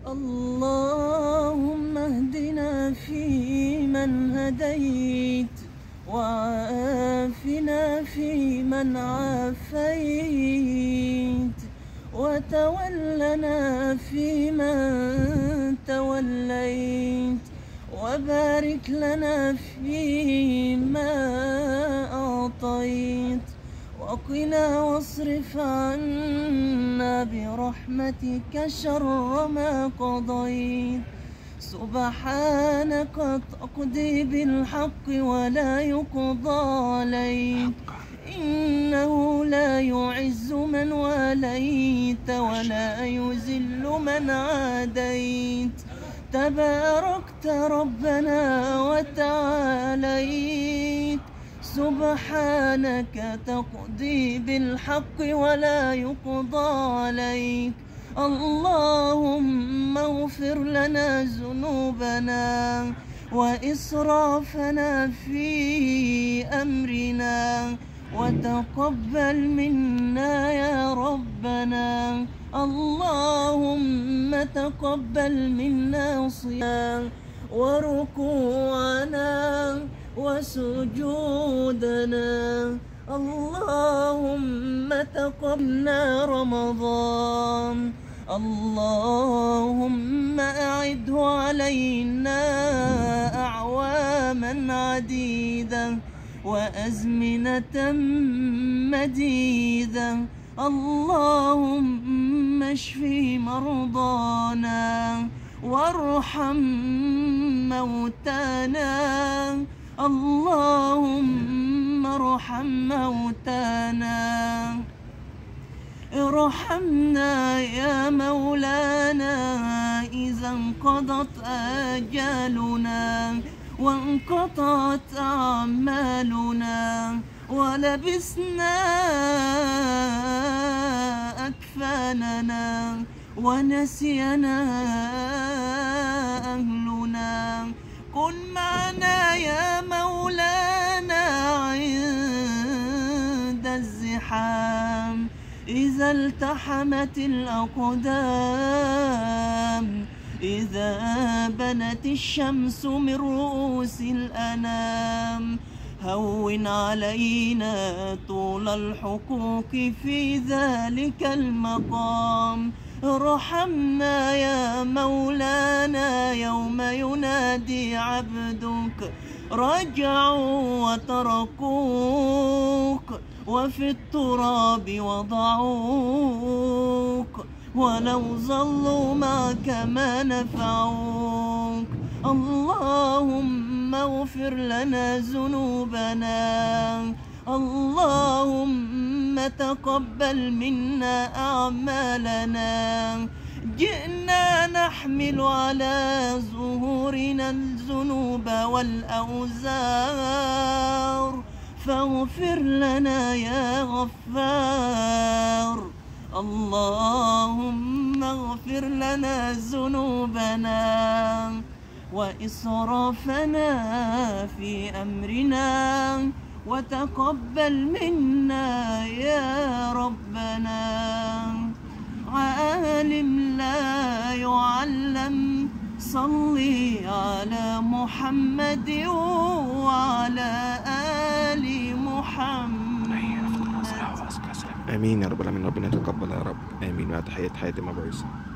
اللهم اهدنا فيمن هديت، وعافنا فيمن عافيت، وتولنا فيمن توليت، وبارك لنا فيما أعطيت، وقنا واصرف عنا برحمتك شر ما قضيت. سبحانك تقضي بالحق ولا يقضى عليك، إنه لا يعز من واليت ولا يذل من عاديت. تباركت ربنا وتعاليت. سبحانك تقضي بالحق ولا يقضى عليك. اللهم اغفر لنا ذنوبنا وإسرافنا في أمرنا، وتقبل منا يا ربنا. اللهم تقبل منا صيامنا وركوعنا وسجودنا. اللهم تقبلنا رمضان. اللهم أعده علينا أعواما عديدة وأزمنة مديدة. اللهم اشف مرضانا وارحم موتانا. اللهم ارحم موتانا. ارحمنا يا مولانا إذا انقضت آجالنا وانقطعت أعمالنا ولبسنا أكفاننا ونسينا أهلنا. كن معنا يا مولانا عند الزحام إذا التحمت الأقدام، إذا بنت الشمس من رؤوس الأنام. هون علينا طول الحقوق في ذلك المقام. ارحمنا يا مولانا يوم ينادي عبدك رجعوا وتركوك وفي التراب وضعوك، ولو ظلوا معك ما نفعوك. اللهم اغفر لنا ذنوبنا. اللهم تقبل منا أعمالنا. جئنا نحمل على ظهورنا الذنوب والأوزار، فاغفر لنا يا غفار. اللهم اغفر لنا ذنوبنا وإسرافنا في أمرنا، وتقبل منا يا ربنا. عالم لا يعلم، صلي على محمد وعلى آل محمد. آمين يا رب العالمين. ربنا يتقبل يا رب. آمين. مع تحية حياتي مبعوثة.